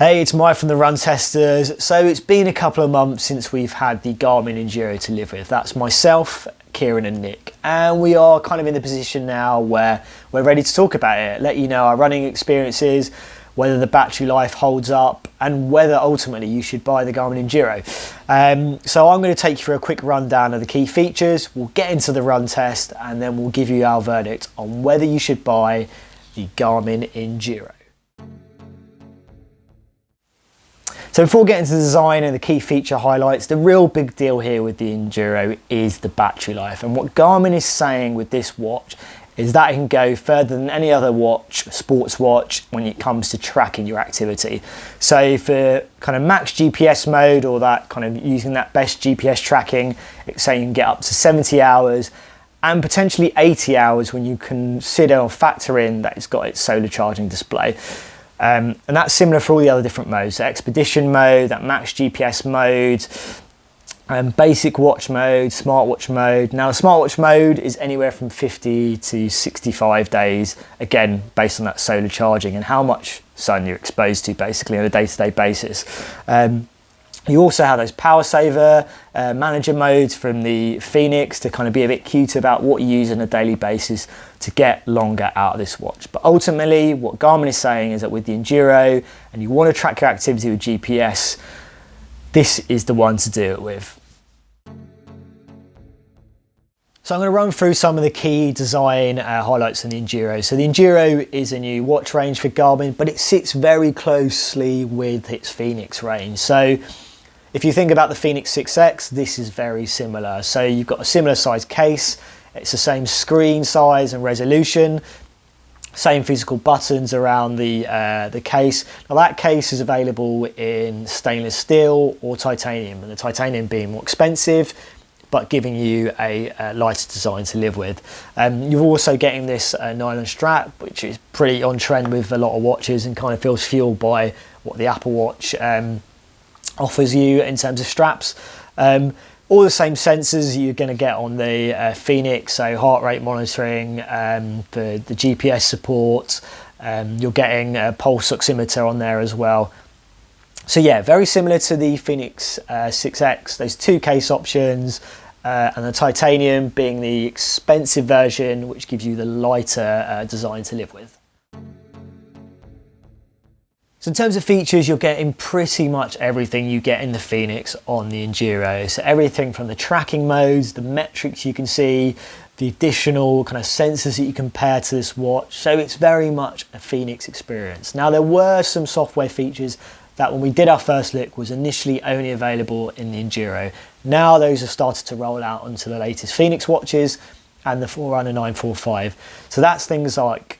Hey, it's Mike from the Run Testers. So it's been a couple of months since we've had the Garmin Enduro to live with. That's myself, Kieran and Nick. And we are kind of in the position now where we're ready to talk about it, let you know our running experiences, whether the battery life holds up, and whether ultimately you should buy the Garmin Enduro. So I'm going to take you through a quick rundown of the key features. We'll get into the run test and then we'll give you our verdict on whether you should buy the Garmin Enduro. So before getting to the design and the key feature highlights, the real big deal here with the Enduro is the battery life. And what Garmin is saying with this watch is that it can go further than any other watch, sports watch, when it comes to tracking your activity. So for kind of max GPS mode, or that kind of using that best GPS tracking, it's saying you can get up to 70 hours and potentially 80 hours when you consider or factor in that it's got its solar charging display. And that's similar for all the other different modes. So expedition mode, that max GPS mode, basic watch mode, smartwatch mode. Now the smartwatch mode is anywhere from 50 to 65 days, again, based on that solar charging and how much sun you're exposed to basically on a day-to-day basis. You also have those power saver manager modes from the Phoenix to kind of be a bit cute about what you use on a daily basis to get longer out of this watch. But ultimately, what Garmin is saying is that with the Enduro, and you want to track your activity with GPS, this is the one to do it with. So I'm going to run through some of the key design highlights on the Enduro. So the Enduro is a new watch range for Garmin, but it sits very closely with its Phoenix range. So if you think about the Fenix 6X, this is very similar. So you've got a similar size case, it's the same screen size and resolution, same physical buttons around the case. Now that case is available in stainless steel or titanium, and the titanium being more expensive, but giving you a lighter design to live with. You're also getting this nylon strap, which is pretty on trend with a lot of watches and kind of feels fueled by what the Apple Watch offers you in terms of straps. All the same sensors you're going to get on the Phoenix, so heart rate monitoring, the GPS support, you're getting a pulse oximeter on there as well. So yeah, very similar to the Fenix 6X. There's two case options, and the titanium being the expensive version, which gives you the lighter design to live with. So in terms of features, you're getting pretty much everything you get in the Phoenix on the Enduro. So everything from the tracking modes, the metrics you can see, the additional kind of sensors that you can pair to this watch. So it's very much a Phoenix experience. Now there were some software features that when we did our first look was initially only available in the Enduro. Now those have started to roll out onto the latest Phoenix watches and the Forerunner 945. So that's things like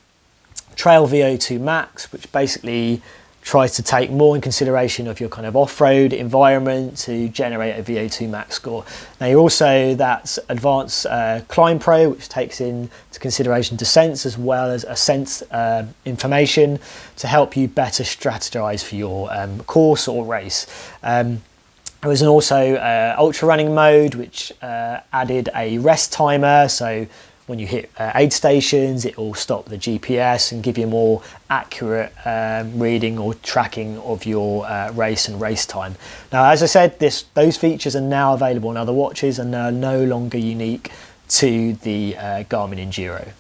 Trail VO2 Max, which basically tries to take more in consideration of your kind of off-road environment to generate a VO2 max score. Now you're also that advanced Climb Pro, which takes into consideration descents as well as ascent information to help you better strategize for your course or race. There was also ultra running mode, which added a rest timer. So when you hit aid stations, it will stop the GPS and give you a more accurate reading or tracking of your race and race time. Now, as I said, those features are now available on other watches and are no longer unique to the Garmin Enduro.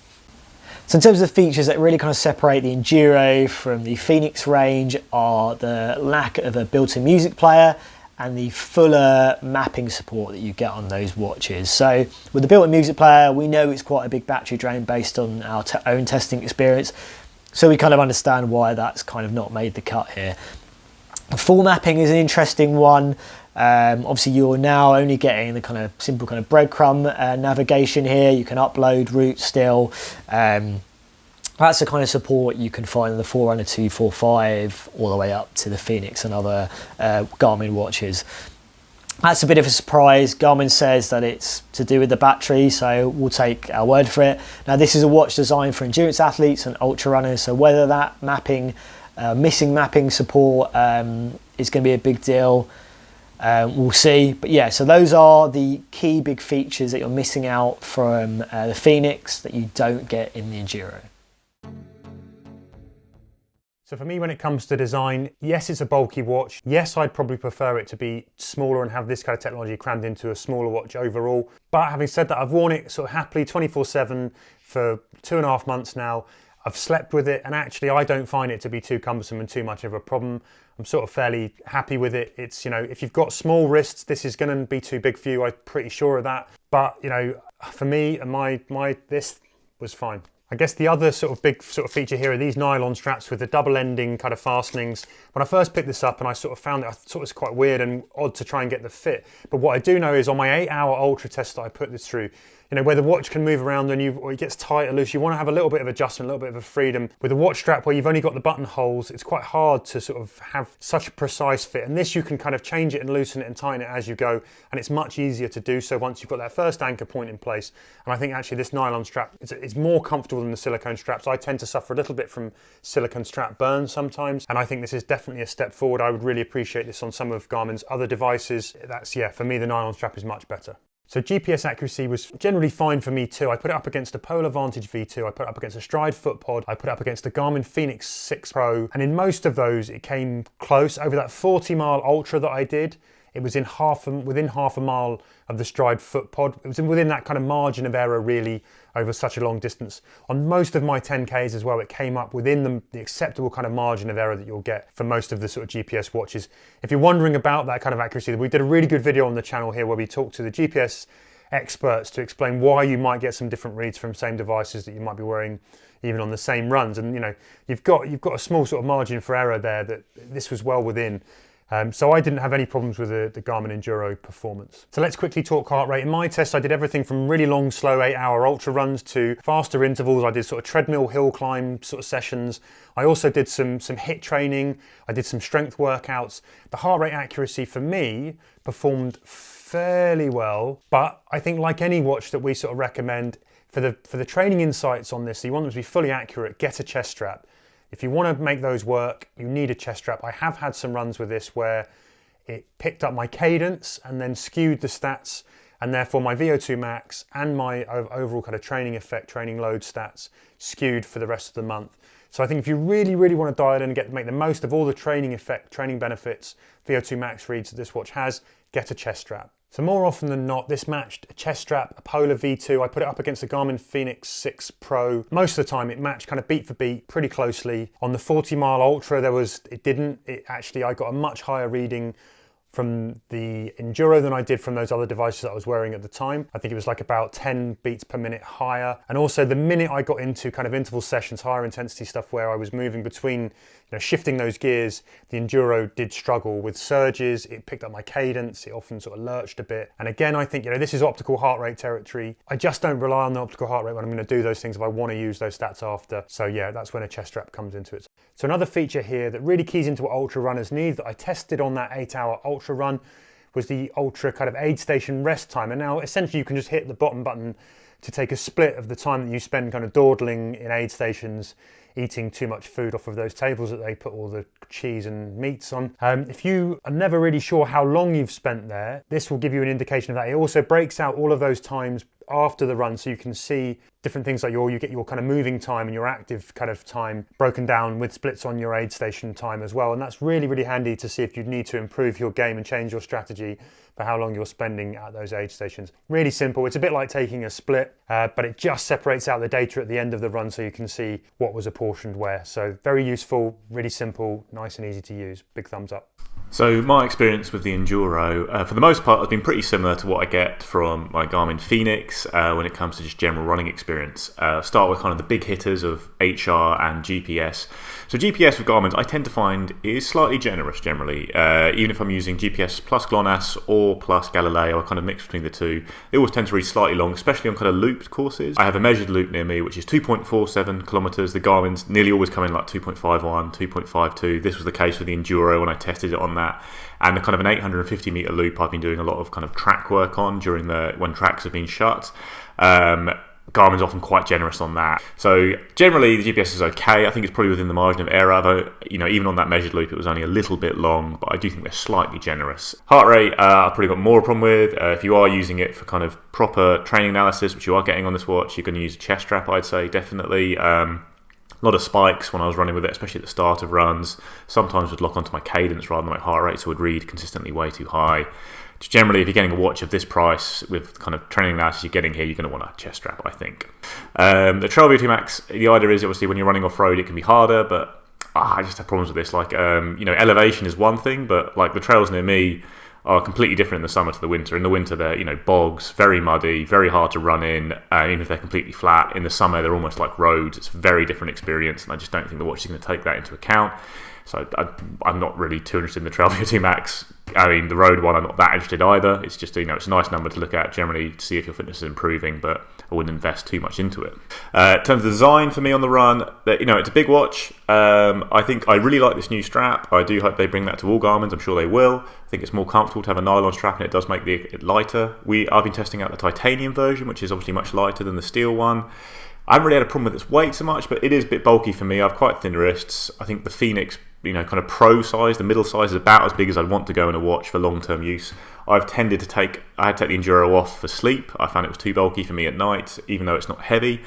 So in terms of the features that really kind of separate the Enduro from the Phoenix range are the lack of a built-in music player and the fuller mapping support that you get on those watches. So with the built-in music player, we know it's quite a big battery drain based on our own testing experience. So we kind of understand why that's kind of not made the cut here. Full mapping is an interesting one. Obviously you're now only getting the kind of simple kind of breadcrumb navigation here. You can upload routes still. That's the kind of support you can find in the Forerunner 245 all the way up to the Phoenix and other Garmin watches. That's a bit of a surprise. Garmin says that it's to do with the battery, so we'll take our word for it. Now this is a watch designed for endurance athletes and ultra runners, so whether that mapping, missing mapping support is going to be a big deal, we'll see. But yeah, so those are the key big features that you're missing out from the Phoenix that you don't get in the Enduro. So for me, when it comes to design, yes, it's a bulky watch. Yes, I'd probably prefer it to be smaller and have this kind of technology crammed into a smaller watch overall. But having said that, I've worn it sort of happily 24/7 for 2.5 months now. I've slept with it, and actually I don't find it to be too cumbersome and too much of a problem. I'm sort of fairly happy with it. It's, you know, if you've got small wrists, this is going to be too big for you. I'm pretty sure of that. But, you know, for me and this was fine. I guess the other sort of big sort of feature here are these nylon straps with the double ending kind of fastenings. When I first picked this up and I sort of found it, I thought it was quite weird and odd to try and get the fit. But what I do know is on my 8-hour ultra test that I put this through, you know, where the watch can move around or it gets tight or loose, you want to have a little bit of adjustment, a little bit of a freedom. With a watch strap where you've only got the button holes, it's quite hard to sort of have such a precise fit. And this, you can kind of change it and loosen it and tighten it as you go. And it's much easier to do so once you've got that first anchor point in place. And I think actually this nylon strap is more comfortable than the silicone straps. I tend to suffer a little bit from silicone strap burn sometimes. And I think this is definitely a step forward. I would really appreciate this on some of Garmin's other devices. That's, yeah, for me, the nylon strap is much better. So GPS accuracy was generally fine for me too. I put it up against a Polar Vantage V2, I put it up against a Stride FootPod, I put it up against a Garmin Fenix 6 Pro, and in most of those it came close. Over that 40-mile ultra that I did, it was within half a mile of the Stride FootPod. It was within that kind of margin of error really over such a long distance. On most of my 10Ks as well, it came up within the acceptable kind of margin of error that you'll get for most of the sort of GPS watches. If you're wondering about that kind of accuracy, we did a really good video on the channel here where we talked to the GPS experts to explain why you might get some different reads from same devices that you might be wearing even on the same runs. And you know, you've got a small sort of margin for error there that this was well within. So I didn't have any problems with the Garmin Enduro performance. So let's quickly talk heart rate. In my test, I did everything from really long, slow 8-hour ultra runs to faster intervals. I did sort of treadmill hill climb sort of sessions. I also did some HIIT training. I did some strength workouts. The heart rate accuracy for me performed fairly well, but I think like any watch that we sort of recommend for the training insights on this, so you want them to be fully accurate, get a chest strap. If you want to make those work, you need a chest strap. I have had some runs with this where it picked up my cadence and then skewed the stats, and therefore my VO2 max and my overall kind of training effect, training load stats skewed for the rest of the month. So I think if you really, really want to dial in and make the most of all the training effect, training benefits, VO2 max reads that this watch has, get a chest strap. So more often than not, this matched a chest strap, a Polar V2. I put it up against a Garmin Fenix 6 Pro. Most of the time it matched kind of beat for beat pretty closely. On the 40-mile ultra, I got a much higher reading from the Enduro than I did from those other devices that I was wearing at the time. I think it was like about 10 beats per minute higher. And also the minute I got into kind of interval sessions, higher intensity stuff where I was moving between, you know, shifting those gears, the Enduro did struggle with surges. It picked up my cadence. It often sort of lurched a bit. And again, I think, you know, this is optical heart rate territory. I just don't rely on the optical heart rate when I'm going to do those things if I want to use those stats after. So yeah, that's when a chest strap comes into it. So another feature here that really keys into what ultra runners need that I tested on that 8-hour ultra run was the ultra kind of aid station rest time. And now essentially you can just hit the bottom button to take a split of the time that you spend kind of dawdling in aid stations, eating too much food off of those tables that they put all the cheese and meats on. If you are never really sure how long you've spent there, this will give you an indication of that. It also breaks out all of those times after the run, so you can see different things like you get your kind of moving time and your active kind of time broken down with splits on your aid station time as well. And that's really, really handy to see if you need to improve your game and change your strategy for how long you're spending at those aid stations. Really simple. It's a bit like taking a split, but it just separates out the data at the end of the run so you can see what was apportioned where. So very useful, really simple, nice and easy to use. Big thumbs up. So my experience with the Enduro, for the most part, has been pretty similar to what I get from my Garmin Fenix when it comes to just general running experience. Start with kind of the big hitters of HR and GPS. So GPS with Garmin, I tend to find is slightly generous generally. Even if I'm using GPS plus GLONASS or plus Galileo, I kind of mix between the two. They always tend to read slightly long, especially on kind of looped courses. I have a measured loop near me, which is 2.47 kilometers. The Garmin's nearly always come in like 2.51, 2.52. This was the case with the Enduro when I tested it on that. And the kind of an 850 meter loop I've been doing a lot of kind of track work on when tracks have been shut. Garmin's often quite generous on that. So generally the GPS is okay. I think it's probably within the margin of error, though, you know, even on that measured loop it was only a little bit long, but I do think they're slightly generous. Heart rate, I've probably got more of a problem with. If you are using it for kind of proper training analysis, which you are getting on this watch, you're going to use a chest strap, I'd say, definitely. A lot of spikes when I was running with it, especially at the start of runs. Sometimes would lock onto my cadence rather than my heart rate, so it would read consistently way too high. Just generally, if you're getting a watch of this price with kind of training analysis you're getting here, you're going to want a chest strap, I think. The Trail VO2 Max, the idea is obviously when you're running off-road it can be harder, but I just have problems with this. Like, elevation is one thing, but like the trails near me are completely different in the summer to the winter. In the winter, they're bogs, very muddy, very hard to run in, even if they're completely flat. In the summer, they're almost like roads. It's a very different experience, and I just don't think the watch is going to take that into account. So I'm not really too interested in the Trail VO2 Max. I mean, the road one, I'm not that interested either. It's just, it's a nice number to look at generally to see if your fitness is improving, but I wouldn't invest too much into it. In terms of the design for me on the run, it's a big watch. I think I really like this new strap. I do hope they bring that to all Garmins. I'm sure they will. I think it's more comfortable to have a nylon strap, and it does make it lighter. I've been testing out the titanium version, which is obviously much lighter than the steel one. I haven't really had a problem with its weight so much, but it is a bit bulky for me. I have quite thin wrists. I think the Phoenix, kind of pro size, the middle size is about as big as I'd want to go in a watch for long-term use. I had to take the Enduro off for sleep. I found it was too bulky for me at night, even though it's not heavy.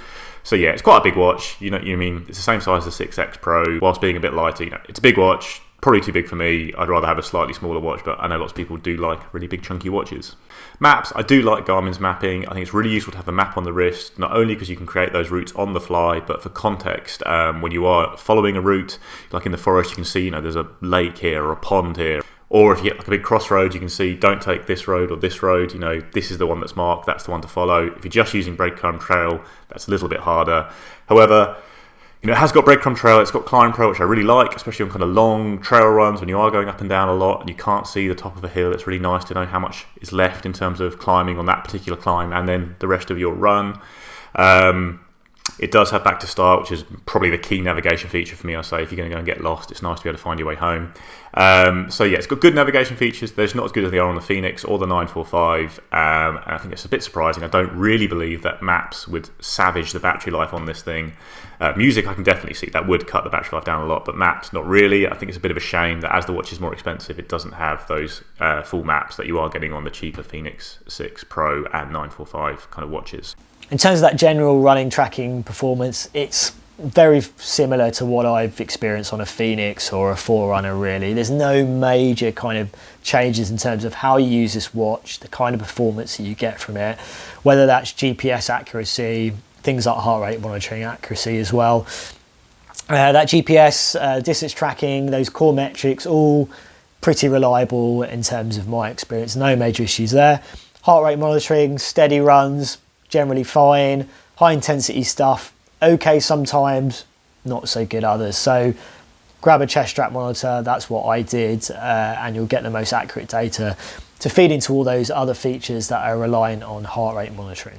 So yeah, it's quite a big watch. It's the same size as the 6X Pro, whilst being a bit lighter. It's a big watch, probably too big for me. I'd rather have a slightly smaller watch, but I know lots of people do like really big chunky watches. Maps, I do like Garmin's mapping. I think it's really useful to have a map on the wrist, not only because you can create those routes on the fly, but for context. When you are following a route, like in the forest, you can see, there's a lake here or a pond here. Or if you get like a big crossroad, you can see, don't take this road or this road. This is the one that's marked, that's the one to follow. If you're just using breadcrumb trail, that's a little bit harder. However, it has got breadcrumb trail, it's got climb pro, which I really like, especially on kind of long trail runs when you are going up and down a lot and you can't see the top of a hill. It's really nice to know how much is left in terms of climbing on that particular climb and then the rest of your run. It does have back to start, which is probably the key navigation feature for me. I say if you're going to go and get lost, it's nice to be able to find your way home. It's got good navigation features. They're not as good as they are on the Phoenix or the 945. And I think it's a bit surprising. I don't really believe that maps would savage the battery life on this thing. Music, I can definitely see that would cut the battery life down a lot, but maps, not really. I think it's a bit of a shame that as the watch is more expensive, it doesn't have those full maps that you are getting on the cheaper Phoenix 6 Pro and 945 kind of watches. In terms of that general running tracking performance, it's very similar to what I've experienced on a Phoenix or a Forerunner really. There's no major kind of changes in terms of how you use this watch, the kind of performance that you get from it, whether that's GPS accuracy, things like heart rate monitoring accuracy as well. That GPS, distance tracking, those core metrics, all pretty reliable in terms of my experience. No major issues there. Heart rate monitoring, steady runs, generally fine. High intensity stuff, okay sometimes, not so good others. So grab a chest strap monitor, that's what I did, and you'll get the most accurate data to feed into all those other features that are reliant on heart rate monitoring.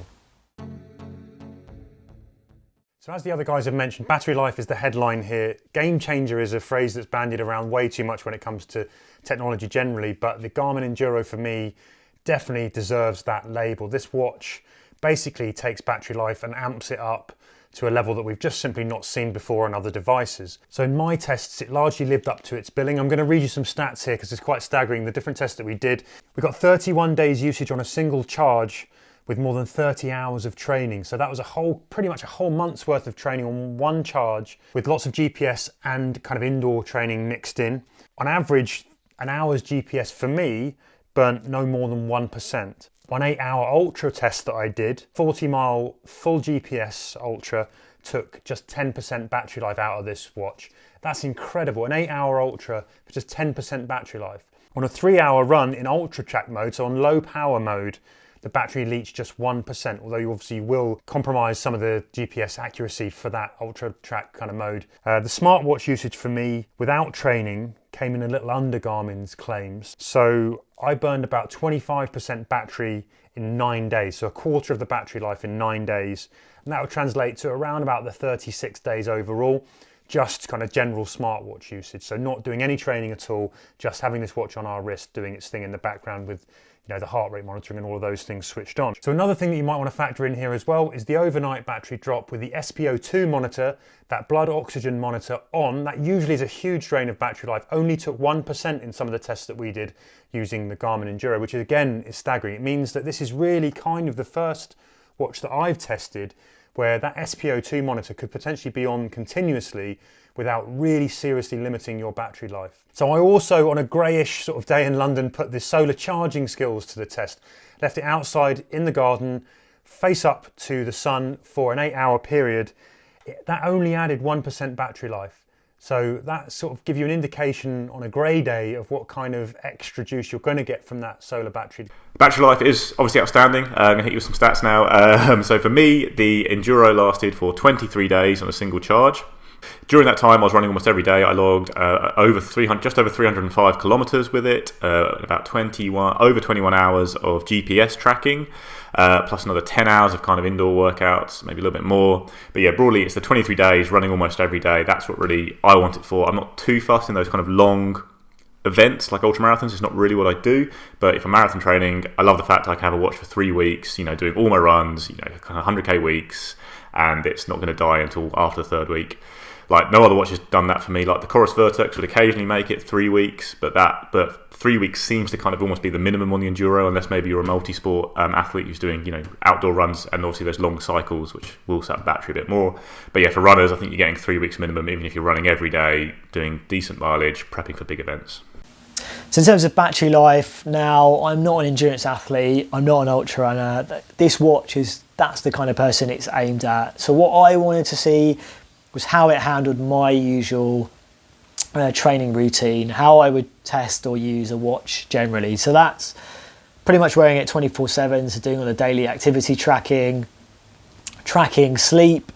So as the other guys have mentioned, battery life is the headline here. Game changer is a phrase that's bandied around way too much when it comes to technology generally, but the Garmin Enduro for me definitely deserves that label. This watch basically takes battery life and amps it up to a level that we've just simply not seen before on other devices. So in my tests, it largely lived up to its billing. I'm going to read you some stats here because it's quite staggering, the different tests that we did. We got 31 days usage on a single charge with more than 30 hours of training. So that was pretty much a whole month's worth of training on one charge with lots of GPS and kind of indoor training mixed in. On average, an hour's GPS for me burnt no more than 1%. One 8-hour ultra test that I did, 40-mile full GPS ultra, took just 10% battery life out of this watch. That's incredible. An 8-hour ultra for just 10% battery life. On a 3-hour run in ultra track mode, so on low power mode, the battery leached just 1%, although you obviously will compromise some of the GPS accuracy for that ultra track kind of mode. The smartwatch usage for me, without training, came in a little under Garmin's claims. So I burned about 25% battery in 9 days, so a quarter of the battery life in 9 days. And that would translate to around about the 36 days overall, just kind of general smartwatch usage. So not doing any training at all, just having this watch on our wrist, doing its thing in the background with the heart rate monitoring and all of those things switched on. So another thing that you might want to factor in here as well is the overnight battery drop with the SpO2 monitor, that blood oxygen monitor on. That usually is a huge drain of battery life. Only took 1% in some of the tests that we did using the Garmin Enduro, which again is staggering. It means that this is really kind of the first watch that I've tested where that SpO2 monitor could potentially be on continuously without really seriously limiting your battery life. So I also, on a greyish sort of day in London, put the solar charging skills to the test. Left it outside in the garden, face up to the sun for an 8-hour period. That only added 1% battery life. So that sort of give you an indication on a grey day of what kind of extra juice you're going to get from that solar battery. Battery life is obviously outstanding. I'm going to hit you with some stats now. So for me, the Enduro lasted for 23 days on a single charge. During that time, I was running almost every day. I logged just over 305 kilometers with it, about over 21 hours of GPS tracking, plus another 10 hours of kind of indoor workouts, maybe a little bit more. But yeah, broadly, it's the 23 days running almost every day. That's what really I want it for. I'm not too fussed in those kind of long events like ultra marathons. It's not really what I do. But if I'm marathon training, I love the fact I can have a watch for 3 weeks, doing all my runs, kind of 100k weeks, and it's not going to die until after the 3rd week. Like, no other watch has done that for me. Like the Chorus Vertex would occasionally make it 3 weeks, but 3 weeks seems to kind of almost be the minimum on the Enduro, unless maybe you're a multi-sport athlete who's doing, outdoor runs, and obviously there's long cycles, which will sap battery a bit more. But yeah, for runners, I think you're getting 3 weeks minimum, even if you're running every day, doing decent mileage, prepping for big events. So in terms of battery life, now I'm not an endurance athlete, I'm not an ultra runner. This watch that's the kind of person it's aimed at. So what I wanted to see was how it handled my usual training routine, how I would test or use a watch generally. So that's pretty much wearing it 24/7, so doing all the daily activity tracking sleep,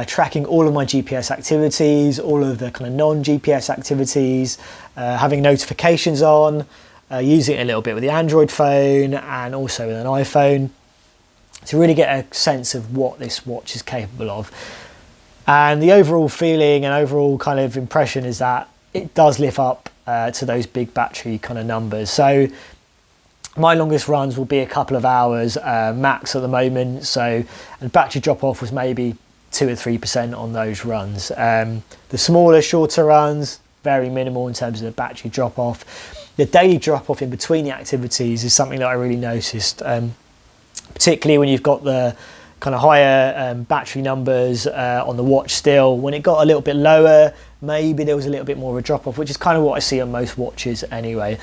tracking all of my GPS activities, all of the kind of non-GPS activities, having notifications on, using it a little bit with the Android phone and also with an iPhone to really get a sense of what this watch is capable of. And the overall feeling and overall kind of impression is that it does live up to those big battery kind of numbers. So my longest runs will be a couple of hours max at the moment. So, and battery drop off was maybe 2 or 3% on those runs. The smaller, shorter runs, very minimal in terms of the battery drop off. The daily drop off in between the activities is something that I really noticed, particularly when you've got the kind of higher battery numbers on the watch still. When it got a little bit lower, maybe there was a little bit more of a drop off, which is kind of what I see on most watches anyway.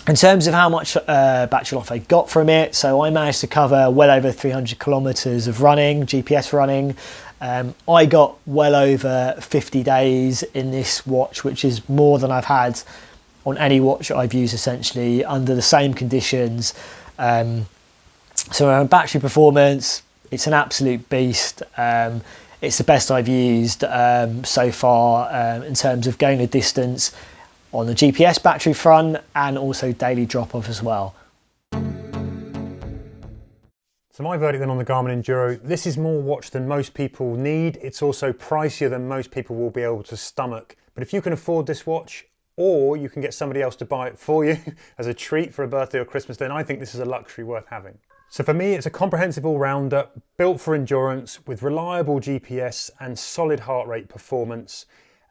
In terms of how much battery life I got from it, so I managed to cover well over 300 kilometers of running, GPS running. I got well over 50 days in this watch, which is more than I've had on any watch I've used essentially under the same conditions. So battery performance, it's an absolute beast. It's the best I've used so far in terms of going the distance on the GPS battery front and also daily drop off as well. So my verdict then on the Garmin Enduro, this is more watch than most people need. It's also pricier than most people will be able to stomach. But if you can afford this watch, or you can get somebody else to buy it for you as a treat for a birthday or Christmas, then I think this is a luxury worth having. So for me, it's a comprehensive all-rounder, built for endurance with reliable GPS and solid heart rate performance,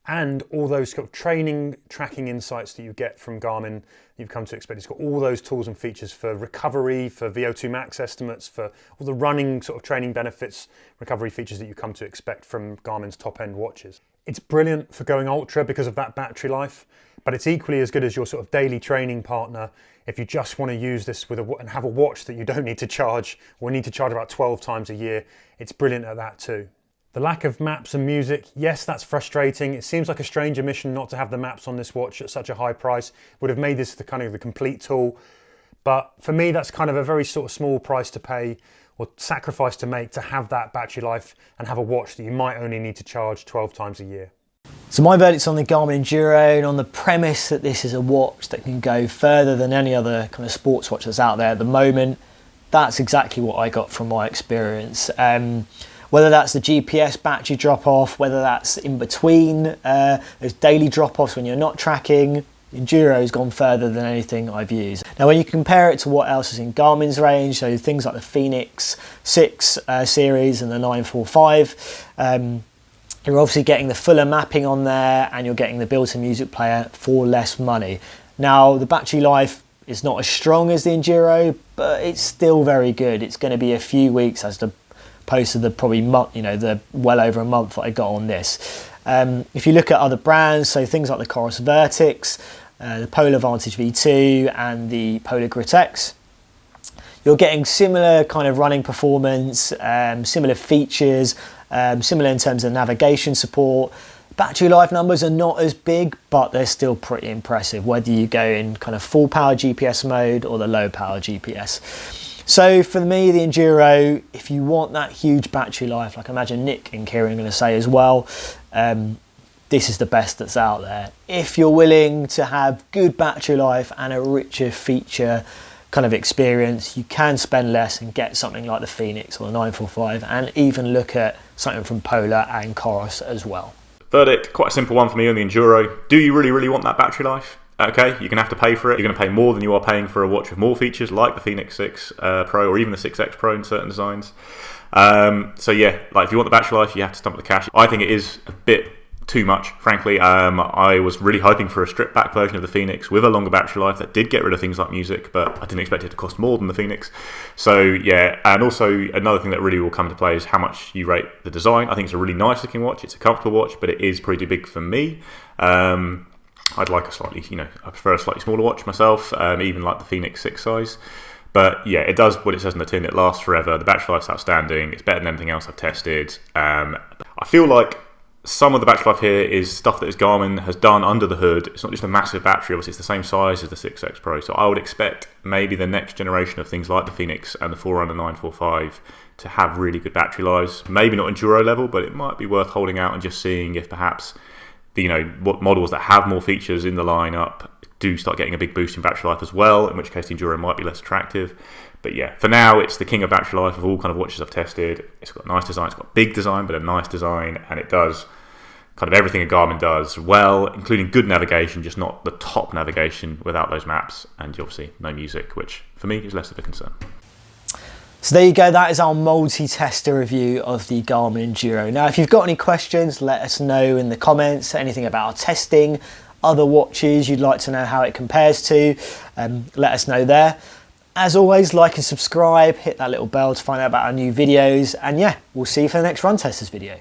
and all those sort of training, tracking insights that you get from Garmin you've come to expect. It's got all those tools and features for recovery, for VO2 max estimates, for all the running sort of training benefits, recovery features that you come to expect from Garmin's top-end watches. It's brilliant for going ultra because of that battery life, but it's equally as good as your sort of daily training partner if you just want to use this and have a watch that you don't need to charge or need to charge about 12 times a year. It's brilliant at that too. The lack of maps and music, yes, that's frustrating. It seems like a strange omission not to have the maps on this watch at such a high price. Would have made this the kind of the complete tool. But for me, that's kind of a very sort of small price to pay or sacrifice to make to have that battery life and have a watch that you might only need to charge 12 times a year. So my verdict's on the Garmin Enduro and on the premise that this is a watch that can go further than any other kind of sports watch that's out there at the moment. That's exactly what I got from my experience. Whether that's the GPS battery drop-off, whether that's in between those daily drop-offs when you're not tracking, Enduro's gone further than anything I've used. Now when you compare it to what else is in Garmin's range, so things like the Phoenix 6 series and the 945, you're obviously getting the fuller mapping on there and you're getting the built-in music player for less money. Now the battery life is not as strong as the Enduro, but it's still very good. It's going to be a few weeks as the opposed to the probably the well over a month that I got on this. If you look at other brands, so things like the Coros Vertix, the Polar Vantage V2 and the Polar Grit X, you're getting similar kind of running performance, similar features, similar in terms of navigation support. Battery life numbers are not as big, but they're still pretty impressive, whether you go in kind of full power GPS mode or the low power GPS. So for me, the Enduro, if you want that huge battery life, like I imagine Nick and Kieran are going to say as well, this is the best that's out there. If you're willing to have good battery life and a richer feature kind of experience, you can spend less and get something like the Phoenix or the 945, and even look at something from Polar and Coros as well. Verdict, quite a simple one for me on the Enduro. Do you really want that battery life? Okay, you're going to have to pay for it. You're going to pay more than you are paying for a watch with more features like the Phoenix 6 Pro or even the 6X Pro in certain designs. So yeah, like if you want the battery life, you have to stump the cash. I think it is a bit too much, frankly. I was really hoping for a stripped back version of the Phoenix with a longer battery life that did get rid of things like music, but I didn't expect it to cost more than the Phoenix. So yeah, and also another thing that really will come to play is how much you rate the design. I think it's a really nice looking watch, it's a comfortable watch, but it is pretty big for me. I'd like a slightly, I prefer a slightly smaller watch myself, even like the Phoenix 6 size. But yeah, it does what it says on the tin. It lasts forever. The battery life's outstanding. It's better than anything else I've tested. I feel like some of the battery life here is stuff that Garmin has done under the hood. It's not just a massive battery, obviously it's the same size as the 6X Pro. So I would expect maybe the next generation of things like the Phoenix and the Forerunner 945 to have really good battery lives. Maybe not Enduro level, but it might be worth holding out and just seeing if perhaps what models that have more features in the lineup do start getting a big boost in battery life as well, in which case the Enduro might be less attractive. But yeah, for now, it's the king of battery life of all kind of watches I've tested. It's got a nice design, it's got big design, but a nice design, and it does kind of everything a Garmin does well, including good navigation, just not the top navigation without those maps, and obviously no music, which for me is less of a concern. So there you go, that is our multi-tester review of the Garmin Enduro. Now, if you've got any questions, let us know in the comments, anything about our testing, other watches you'd like to know how it compares to, let us know there. As always, like and subscribe, hit that little bell to find out about our new videos, and yeah, we'll see you for the next Run Testers video.